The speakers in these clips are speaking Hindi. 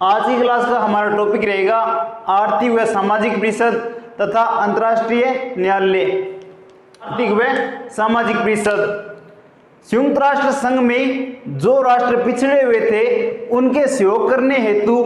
आज की क्लास का हमारा टॉपिक रहेगा आर्थिक व सामाजिक परिषद तथा अंतर्राष्ट्रीय न्यायालय। आर्थिक व सामाजिक परिषद संयुक्त राष्ट्र संघ में जो राष्ट्र पिछड़े हुए थे उनके सहयोग करने हेतु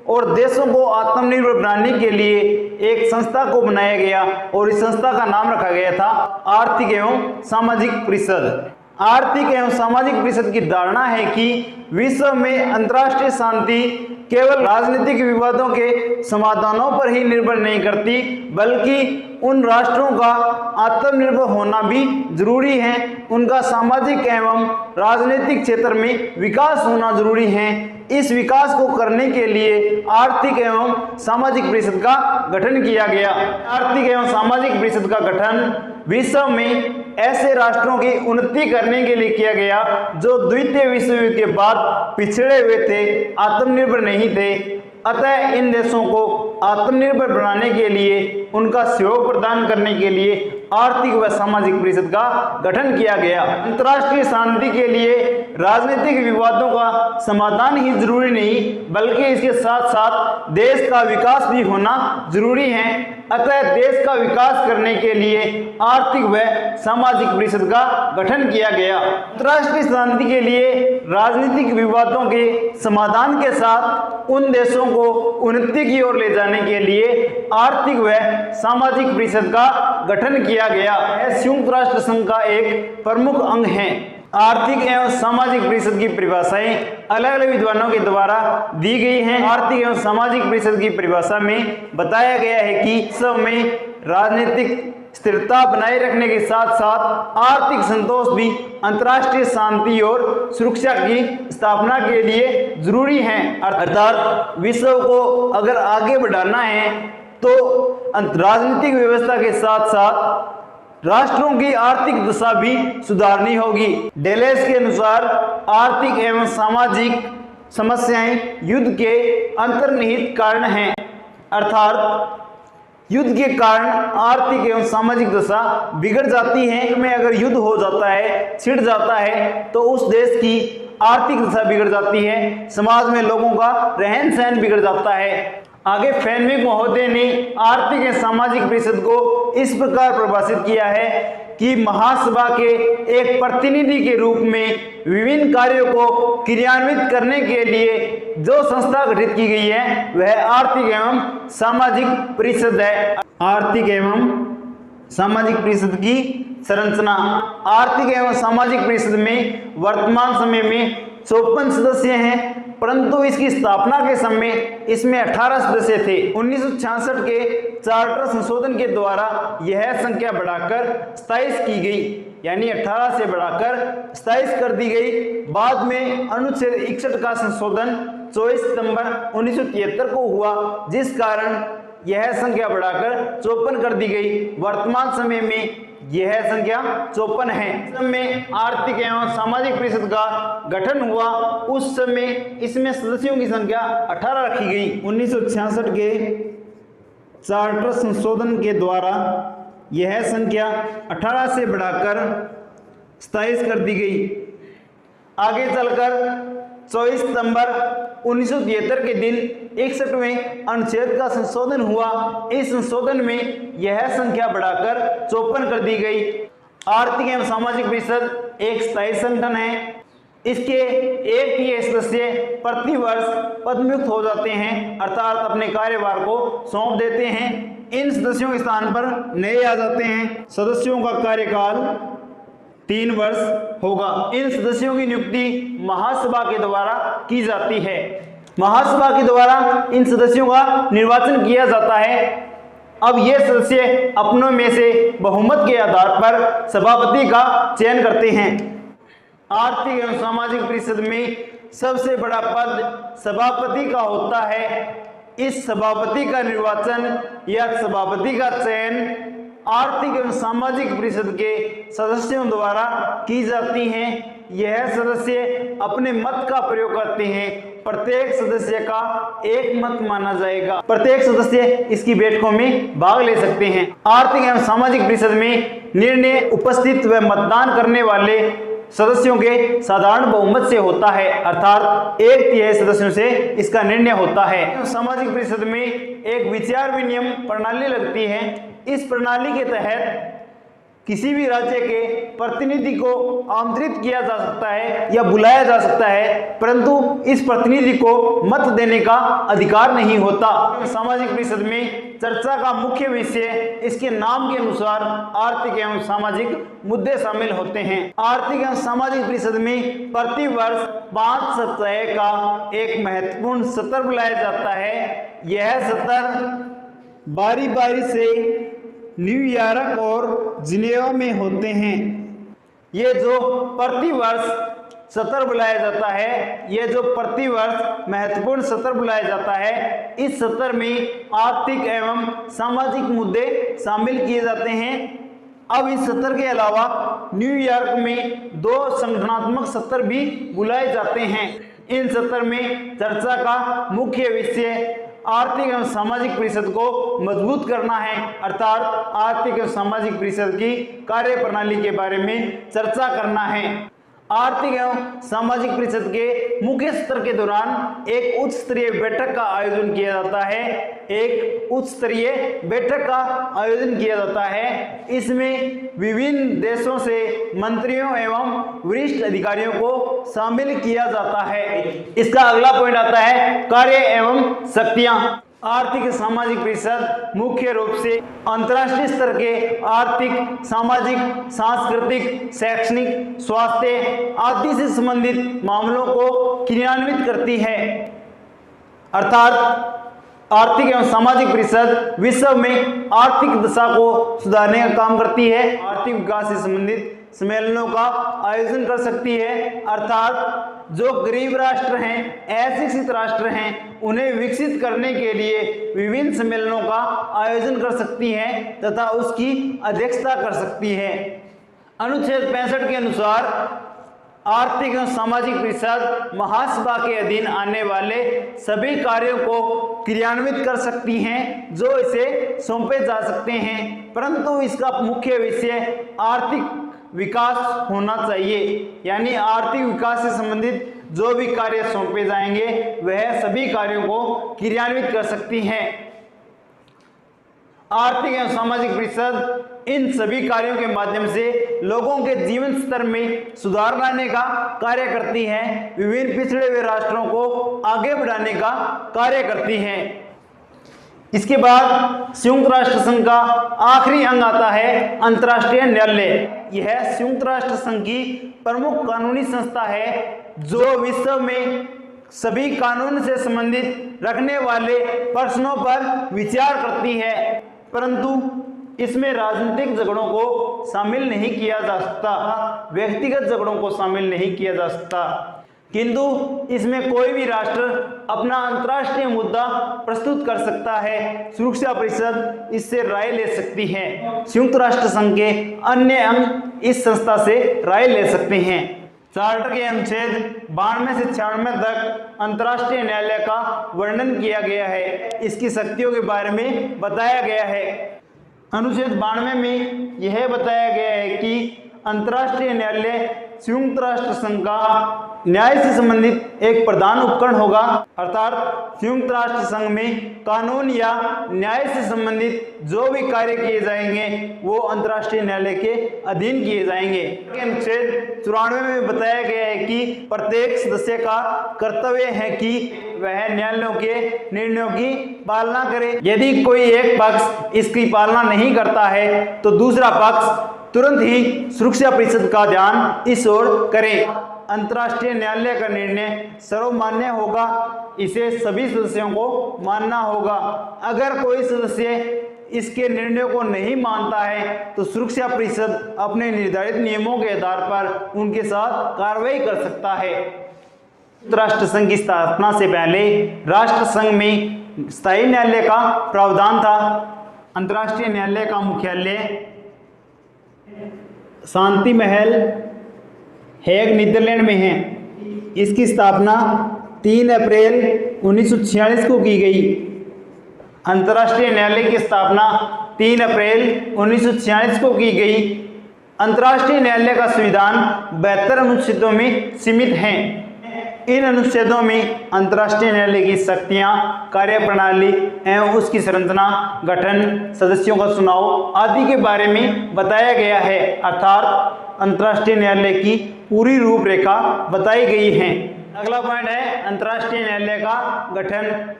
और देशों को आत्मनिर्भर बनाने के लिए एक संस्था को बनाया गया और इस संस्था का नाम रखा गया था आर्थिक एवं सामाजिक परिषद। आर्थिक एवं सामाजिक परिषद की धारणा है कि विश्व में अंतर्राष्ट्रीय शांति केवल राजनीतिक विवादों के समाधानों पर ही निर्भर नहीं करती, बल्कि उन राष्ट्रों का आत्मनिर्भर होना भी जरूरी है। उनका सामाजिक एवं राजनीतिक क्षेत्र में विकास होना जरूरी है। इस विकास को करने के लिए आर्थिक एवं सामाजिक परिषद का गठन किया गया। आर्थिक एवं सामाजिक परिषद का गठन विश्व में ऐसे राष्ट्रों की उन्नति करने के लिए किया गया जो द्वितीय विश्व युद्ध के बाद पिछड़े हुए थे, आत्मनिर्भर नहीं थे। अतः इन देशों को आत्मनिर्भर बनाने के लिए, उनका सहयोग प्रदान करने के लिए आर्थिक व सामाजिक परिषद का गठन किया गया। अंतर्राष्ट्रीय शांति के लिए राजनीतिक विवादों का समाधान ही जरूरी नहीं, बल्कि इसके साथ साथ देश का विकास भी होना जरूरी है। अतः देश का विकास करने के लिए आर्थिक व सामाजिक परिषद का गठन किया गया। अंतर्राष्ट्रीय शांति के लिए राजनीतिक विवादों के समाधान के साथ उन देशों को उन्नति की ओर ले जाने के लिए आर्थिक व सामाजिक परिषद का गठन किया गया। यह संयुक्त राष्ट्र संघ का एक प्रमुख अंग है। आर्थिक एवं सामाजिक परिषद की परिभाषाएं अलग अलग विद्वानों के द्वारा दी गई हैं। आर्थिक एवं सामाजिक परिषद की परिभाषा में बताया गया है कि विश्व में राजनीतिक स्थिरता बनाए रखने के साथ साथ आर्थिक संतोष भी अंतर्राष्ट्रीय शांति और सुरक्षा की स्थापना के लिए जरूरी है। अर्थात विश्व को अगर आगे बढ़ाना है तो राजनीतिक व्यवस्था के साथ साथ राष्ट्रों की आर्थिक दशा भी सुधारनी होगी। डेलेस के अनुसार आर्थिक एवं सामाजिक समस्याएं युद्ध के अंतर्निहित कारण हैं। अर्थात युद्ध के कारण आर्थिक एवं सामाजिक दशा बिगड़ जाती है। में अगर युद्ध हो जाता है, छिड़ जाता है, तो उस देश की आर्थिक दशा बिगड़ जाती है, समाज में लोगों का रहन सहन बिगड़ जाता है। आगे फैनविक महोदय ने आर्थिक एवं सामाजिक परिषद को इस प्रकार परिभाषित किया है कि महासभा के एक प्रतिनिधि के रूप में विभिन्न कार्यों को क्रियान्वित करने के लिए जो संस्था गठित की गई है वह आर्थिक एवं सामाजिक परिषद है। आर्थिक एवं सामाजिक परिषद की संरचना। आर्थिक एवं सामाजिक परिषद में वर्तमान समय में 54 सदस्य हैं, परंतु इसकी स्थापना के समय इसमें 18 सदस्य थे। 1966 के चार्टर संशोधन के द्वारा यह संख्या बढ़ाकर 27 की गई, यानी 18 से बढ़ाकर 27 कर दी गई। बाद में अनुच्छेद 61 का संशोधन 24 सितंबर 1973 को हुआ, जिस कारण यह संख्या बढ़ाकर 54 कर दी गई। वर्तमान समय में यह संख्या 54 है। में आर्थिक एवं सामाजिक परिषद का गठन हुआ उस समय इसमें सदस्यों की संख्या 18 रखी गई। 1966 के चार्टर संशोधन के द्वारा यह संख्या 18 से बढ़ाकर 27 कर दी गई। आगे चलकर 24 सितंबर 1973 के दिन 61वें अनुच्छेद का संशोधन हुआ। इस संशोधन में यह संख्या बढ़ाकर 54 कर दी गई। आर्थिक एवं सामाजिक परिषद एक स्थायी संगठन है। इसके एक ही सदस्य प्रति वर्ष पदमुक्त हो जाते हैं, अर्थात अपने कार्यभार को सौंप देते हैं। इन सदस्यों के स्थान पर नए आ जाते हैं। सदस्यों का कार्यकाल 3 वर्ष होगा। इन सदस्यों की नियुक्ति महासभा के द्वारा की जाती है। महासभा के द्वारा इन सदस्यों का निर्वाचन किया जाता है। अब ये सदस्य अपनों में से बहुमत के आधार पर सभापति का चयन करते हैं। आर्थिक एवं सामाजिक परिषद में सबसे बड़ा पद सभापति का होता है। इस सभापति का निर्वाचन या सभापति का चयन आर्थिक एवं सामाजिक परिषद के सदस्यों द्वारा की जाती हैं। यह सदस्य अपने मत का प्रयोग करते हैं। प्रत्येक सदस्य का एक मत माना जाएगा। प्रत्येक सदस्य इसकी बैठकों में भाग ले सकते हैं। आर्थिक एवं सामाजिक परिषद में निर्णय उपस्थित व मतदान करने वाले सदस्यों के साधारण बहुमत से होता है, अर्थात 1/3 सदस्यों से इसका निर्णय होता है। सामाजिक परिषद में एक विचार विनिमय प्रणाली लगती है। इस प्रणाली के तहत किसी भी राज्य के प्रतिनिधि को आमंत्रित किया जा सकता है या बुलाया जा सकता है, परंतु इस प्रतिनिधि को मत देने का अधिकार नहीं होता। सामाजिक परिषद में चर्चा का मुख्य विषय इसके नाम के अनुसार आर्थिक एवं सामाजिक मुद्दे शामिल होते हैं। आर्थिक एवं सामाजिक परिषद में प्रति वर्ष 5 सप्ताह का एक महत्वपूर्ण सत्र बुलाया जाता है। यह सत्र बारी बारी से न्यूयॉर्क और जिनेवा में होते हैं। ये जो प्रतिवर्ष सत्र बुलाया जाता है, ये जो प्रतिवर्ष महत्वपूर्ण सत्र बुलाया जाता है, इस सत्र में आर्थिक एवं सामाजिक मुद्दे शामिल किए जाते हैं। अब इस सत्र के अलावा न्यूयॉर्क में 2 संगठनात्मक सत्र भी बुलाए जाते हैं। इन सत्र में चर्चा का मुख्य विषय आर्थिक एवं सामाजिक परिषद को मजबूत करना है, अर्थात आर्थिक एवं सामाजिक परिषद की कार्य प्रणाली के बारे में चर्चा करना है। आर्थिक एवं सामाजिक परिषद के मुख्य सत्र के दौरान एक उच्च स्तरीय बैठक का आयोजन किया जाता है। एक उच्च स्तरीय बैठक का आयोजन किया जाता है। इसमें विभिन्न देशों से मंत्रियों एवं वरिष्ठ अधिकारियों को शामिल किया जाता है। इसका अगला पॉइंट आता है कार्य एवं शक्तियां। आर्थिक सामाजिक परिषद मुख्य रूप से अंतर्राष्ट्रीय स्तर के आर्थिक, सामाजिक, सांस्कृतिक, शैक्षणिक, स्वास्थ्य आदि से संबंधित मामलों को क्रियान्वित करती है। अर्थात आर्थिक एवं सामाजिक परिषद विश्व में आर्थिक दशा को सुधारने का काम करती है। आर्थिक विकास से संबंधित सम्मेलनों का आयोजन कर सकती है, अर्थात जो गरीब राष्ट्र हैं, अशिक्षित राष्ट्र हैं, उन्हें विकसित करने के लिए विभिन्न सम्मेलनों का आयोजन कर सकती है तथा उसकी अध्यक्षता कर सकती है। अनुच्छेद 65 के अनुसार आर्थिक एवं सामाजिक परिषद महासभा के अधीन आने वाले सभी कार्यों को क्रियान्वित कर सकती हैं जो इसे सौंपे जा सकते हैं, परंतु इसका मुख्य विषय आर्थिक विकास होना चाहिए। यानी आर्थिक विकास से संबंधित जो भी कार्य सौंपे जाएंगे वह सभी कार्यों को क्रियान्वित कर सकती हैं। आर्थिक एवं सामाजिक परिषद इन सभी कार्यों के माध्यम से लोगों के जीवन स्तर में सुधार लाने का कार्य करती है, विभिन्न पिछड़े हुए राष्ट्रों को आगे बढ़ाने का कार्य करती है। इसके बाद संयुक्त राष्ट्र संघ का आखिरी अंग आता है अंतर्राष्ट्रीय न्यायालय। यह संयुक्त राष्ट्र संघ की प्रमुख कानूनी संस्था है जो विश्व में सभी कानून से संबंधित रखने वाले प्रश्नों पर विचार करती है, परंतु इसमें राजनीतिक झगड़ों को शामिल नहीं किया जा सकता, व्यक्तिगत झगड़ों को शामिल नहीं किया जा सकता, किंतु इसमें कोई भी राष्ट्र अपना अंतर्राष्ट्रीय मुद्दा प्रस्तुत कर सकता है। सुरक्षा परिषद इससे राय ले सकती है। संयुक्त राष्ट्र संघ के अन्य अंग इस संस्था से राय ले सकते हैं। चार्टर के अनुच्छेद 92 से 96 तक अंतर्राष्ट्रीय न्यायालय का वर्णन किया गया है, इसकी शक्तियों के बारे में बताया गया है। अनुच्छेद 92 में यह बताया गया है कि अंतर्राष्ट्रीय न्यायालय संयुक्त राष्ट्र संघ का न्याय से संबंधित एक प्रधान उपकरण होगा, अर्थात संयुक्त राष्ट्र संघ में कानून या न्याय से संबंधित जो भी कार्य किए जाएंगे वो अंतर्राष्ट्रीय न्यायालय के अधीन किए जाएंगे। अनुच्छेद 94 में बताया गया है कि प्रत्येक सदस्य का कर्तव्य है कि वह न्यायालयों के निर्णयों की पालना करे। यदि कोई एक पक्ष इसकी पालना नहीं करता है तो दूसरा पक्ष तुरंत ही सुरक्षा परिषद का ध्यान इस ओर करे। अंतर्राष्ट्रीय न्यायालय का निर्णय सर्वमान्य होगा, इसे सभी सदस्यों को मानना होगा। अगर कोई सदस्य इसके निर्णयों को नहीं मानता है तो सुरक्षा परिषद अपने निर्धारित नियमों के आधार पर उनके साथ कार्रवाई कर सकता है। राष्ट्र संघ की स्थापना से पहले राष्ट्र संघ में स्थायी न्यायालय का प्रावधान था। अंतर्राष्ट्रीय न्यायालय का मुख्यालय शांति महल हेग नीदरलैंड में है। इसकी स्थापना 3 अप्रैल 1946 को की गई। अंतर्राष्ट्रीय न्यायालय की स्थापना 3 अप्रैल 1946 को की गई। अंतर्राष्ट्रीय न्यायालय का संविधान 72 अनुच्छेदों में सीमित है। इन अनुच्छेदों में अंतर्राष्ट्रीय न्यायालय की शक्तियां, कार्यप्रणाली एवं उसकी संरचना, गठन, सदस्यों का चुनाव आदि के बारे में बताया गया है, अर्थात अंतर्राष्ट्रीय न्यायालय की पूरी रूपरेखा बताई गई है। अगला पॉइंट है अंतर्राष्ट्रीय न्यायालय का गठन।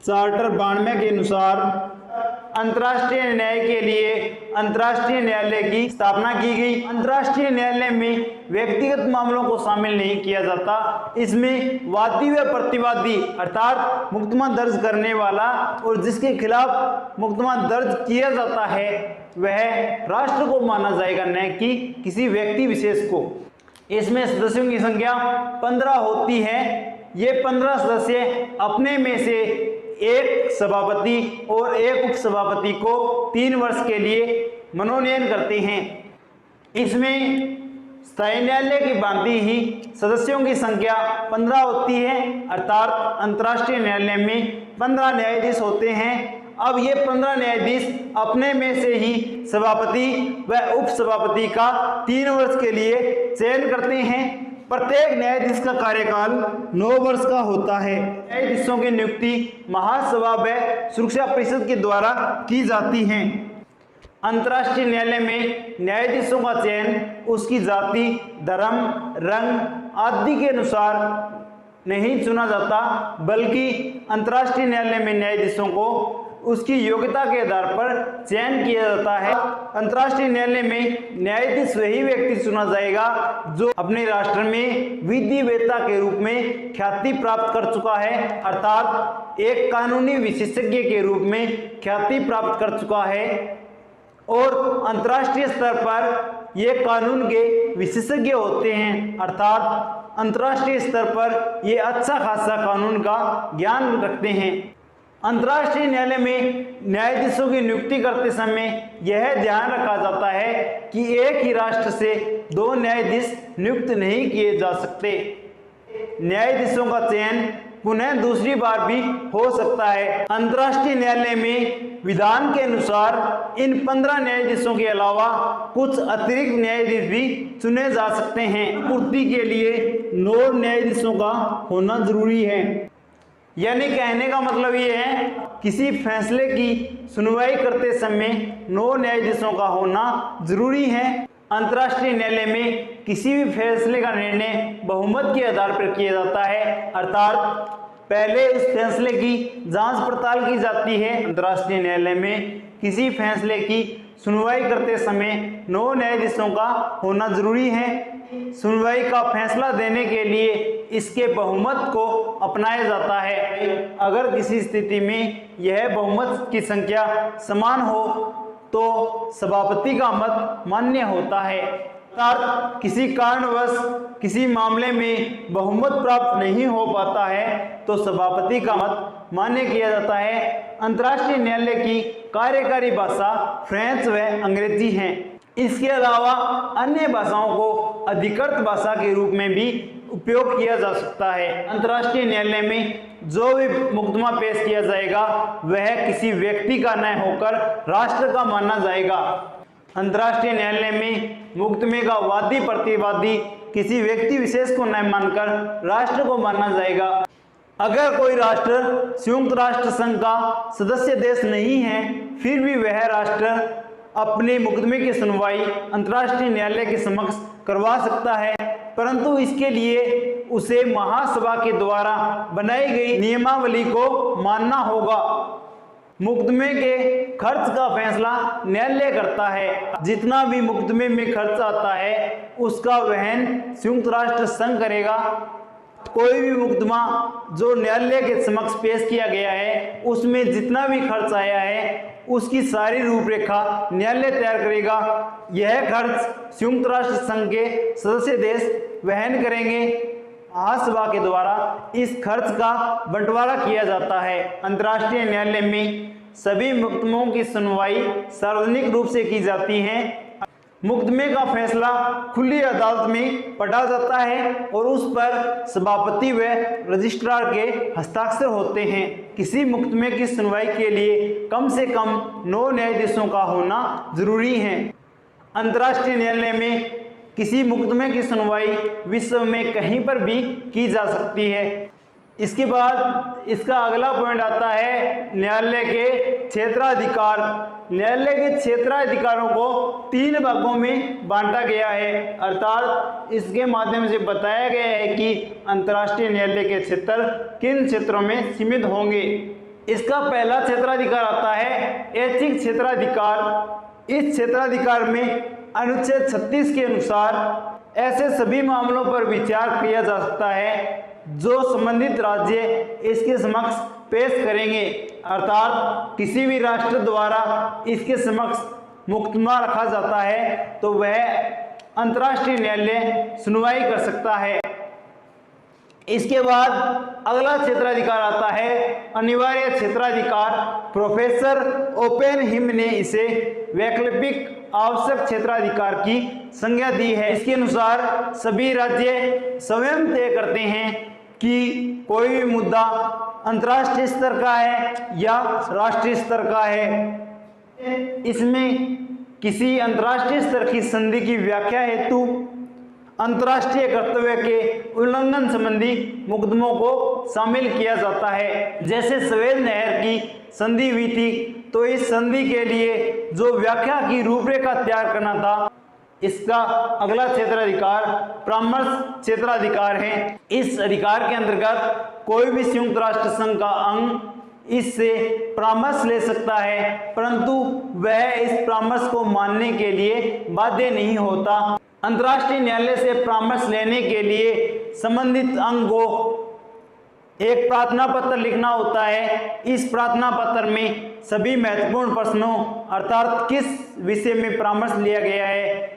चार्टर 92 के अनुसार अंतर्राष्ट्रीय न्याय के लिए अंतर्राष्ट्रीय न्यायालय की स्थापना की गई। अंतर्राष्ट्रीय न्यायालय में व्यक्तिगत मामलों को शामिल नहीं किया जाता। इसमें वादी व प्रतिवादी अर्थात मुकदमा दर्ज करने वाला और जिसके खिलाफ मुकदमा दर्ज किया जाता है वह राष्ट्र को माना जाएगा, न कि किसी व्यक्ति विशेष को। इसमें सदस्यों की संख्या 15 होती है। ये 15 सदस्य अपने में से एक सभापति और एक उप सभापति को 3 वर्ष के लिए मनोनयन करते हैं। इसमें स्थायी न्यायालय की भांति ही सदस्यों की संख्या 15 होती है, अर्थात अंतर्राष्ट्रीय न्यायालय में 15 न्यायाधीश होते हैं। अब ये 15 न्यायाधीश अपने में से ही सभापति व उप सभापति का 3 वर्ष के लिए चयन करते हैं। प्रत्येक न्यायाधीश का कार्यकाल 9 वर्ष का होता है। न्यायाधीशों की नियुक्ति महासभा व सुरक्षा परिषद के द्वारा की जाती है। अंतर्राष्ट्रीय न्यायालय में न्यायाधीशों का चयन उसकी जाति, धर्म, रंग आदि के अनुसार नहीं चुना जाता, बल्कि अंतर्राष्ट्रीय न्यायालय में न्यायाधीशों को उसकी योग्यता के आधार पर चयन किया जाता है। अंतर्राष्ट्रीय न्यायालय में न्यायाधीश वही व्यक्ति चुना जाएगा जो अपने राष्ट्र में विधिवेत्ता के रूप में ख्याति प्राप्त कर चुका है, अर्थात एक कानूनी विशेषज्ञ के रूप में ख्याति प्राप्त कर चुका है और अंतर्राष्ट्रीय स्तर पर ये कानून के विशेषज्ञ होते हैं, अर्थात अंतर्राष्ट्रीय स्तर पर ये अच्छा खासा कानून का ज्ञान रखते हैं। अंतर्राष्ट्रीय न्यायालय में न्यायाधीशों की नियुक्ति करते समय यह ध्यान रखा जाता है कि एक ही राष्ट्र से 2 न्यायाधीश नियुक्त नहीं किए जा सकते। न्यायाधीशों का चयन पुनः दूसरी बार भी हो सकता है। अंतर्राष्ट्रीय न्यायालय में विधान के अनुसार इन 15 न्यायाधीशों के अलावा कुछ अतिरिक्त न्यायाधीश भी चुने जा सकते हैं। पूर्ति के लिए 9 न्यायाधीशों का होना जरूरी है। यानी कहने का मतलब ये है किसी फैसले की सुनवाई करते समय 9 न्यायाधीशों का होना जरूरी है। अंतर्राष्ट्रीय न्यायालय में किसी भी फैसले का निर्णय बहुमत के आधार पर किया जाता है, अर्थात पहले उस फैसले की जांच पड़ताल की जाती है। अंतर्राष्ट्रीय न्यायालय में किसी फैसले की सुनवाई करते समय 9 न्यायाधीशों का होना जरूरी है। सुनवाई का फैसला देने के लिए इसके बहुमत को अपनाया जाता है। अगर किसी स्थिति में यह बहुमत की संख्या समान हो तो सभापति का मत मान्य होता है, अर्थात किसी कारणवश किसी मामले में बहुमत प्राप्त नहीं हो पाता है तो सभापति का मत मान्य किया जाता है। अंतर्राष्ट्रीय न्यायालय की कार्यकारी भाषा फ्रेंच व अंग्रेजी है। इसके अलावा अन्य भाषाओं को अधिकृत भाषा के रूप में भी उपयोग किया जा सकता है। अंतर्राष्ट्रीय न्यायालय में जो भी मुकदमा पेश किया जाएगा वह किसी व्यक्ति का न होकर राष्ट्र का माना जाएगा। अंतर्राष्ट्रीय न्यायालय में मुकदमे का वादी प्रतिवादी किसी व्यक्ति विशेष को न मानकर राष्ट्र को माना जाएगा। अगर कोई राष्ट्र संयुक्त राष्ट्र संघ का सदस्य देश नहीं है फिर भी वह राष्ट्र अपने मुकदमे की सुनवाई अंतर्राष्ट्रीय न्यायालय के समक्ष करवा सकता है, परंतु इसके लिए उसे महासभा के द्वारा बनाई गई नियमावली को मानना होगा। मुकदमे के खर्च का फैसला न्यायालय करता है। जितना भी मुकदमे में खर्च आता है उसका वहन संयुक्त राष्ट्र संघ करेगा। कोई भी मुकदमा जो न्यायालय के समक्ष पेश किया गया है उसमें जितना भी खर्च आया है उसकी सारी रूपरेखा न्यायालय तैयार करेगा। यह खर्च संयुक्त राष्ट्र संघ के सदस्य देश वहन करेंगे। महासभा के द्वारा इस खर्च का बंटवारा किया जाता है। अंतर्राष्ट्रीय न्यायालय में सभी मुकदमों की सुनवाई सार्वजनिक रूप से की जाती है। मुकदमे का फैसला खुली अदालत में पढ़ा जाता है और उस पर सभापति व रजिस्ट्रार के हस्ताक्षर होते हैं। किसी मुकदमे की सुनवाई के लिए कम से कम 9 न्यायाधीशों का होना जरूरी है। अंतर्राष्ट्रीय न्यायालय में किसी मुकदमे की सुनवाई विश्व में कहीं पर भी की जा सकती है। इसके बाद इसका अगला पॉइंट आता है न्यायालय के क्षेत्राधिकार। न्यायालय के क्षेत्राधिकारों को 3 भागों में बांटा गया है, अर्थात इसके माध्यम से बताया गया है कि अंतर्राष्ट्रीय न्यायालय के क्षेत्र किन क्षेत्रों में सीमित होंगे। इसका पहला क्षेत्राधिकार आता है ऐच्छिक क्षेत्राधिकार। इस क्षेत्राधिकार में अनुच्छेद 36 के अनुसार ऐसे सभी मामलों पर विचार किया जा सकता है जो संबंधित राज्य इसके समक्ष पेश करेंगे, अर्थात किसी भी राष्ट्र द्वारा इसके समक्ष मुकदमा रखा जाता है तो वह अंतर्राष्ट्रीय न्यायालय सुनवाई कर सकता है। इसके बाद अगला क्षेत्राधिकार आता है अनिवार्य क्षेत्राधिकार। प्रोफेसर ओपेनहिम ने इसे वैकल्पिक आवश्यक क्षेत्राधिकार की संज्ञा दी है। इसके अनुसार सभी राज्य स्वयं तय करते हैं कि कोई भी मुद्दा अंतर्राष्ट्रीय स्तर का है या राष्ट्रीय स्तर का है। इसमें किसी अंतर्राष्ट्रीय स्तर की संधि की व्याख्या हेतु अंतर्राष्ट्रीय कर्तव्य के उल्लंघन संबंधी मुकदमों को शामिल किया जाता है। जैसे स्वेद नहर की संधि हुई थी तो इस संधि के लिए जो व्याख्या की रूपरेखा तैयार करना था, इसका अगला क्षेत्राधिकार परामर्श क्षेत्राधिकार है। इस अधिकार के अंतर्गत कोई भी संयुक्त राष्ट्र संघ का अंग इससे परामर्श ले सकता है, परंतु वह इस परामर्श को मानने के लिए बाध्य नहीं होता। अंतर्राष्ट्रीय न्यायालय से परामर्श लेने के लिए संबंधित अंग को एक प्रार्थना पत्र लिखना होता है। इस प्रार्थना पत्र में सभी महत्वपूर्ण प्रश्नों अर्थात किस विषय में परामर्श लिया गया है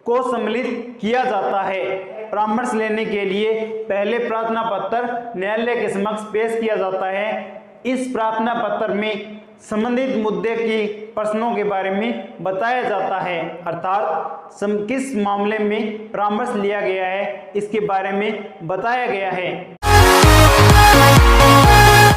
को सम्मिलित किया जाता है। परामर्श लेने के लिए पहले प्रार्थना पत्र न्यायालय के समक्ष पेश किया जाता है। इस प्रार्थना पत्र में संबंधित मुद्दे की प्रश्नों के बारे में बताया जाता है, अर्थात किस मामले में परामर्श लिया गया है इसके बारे में बताया गया है।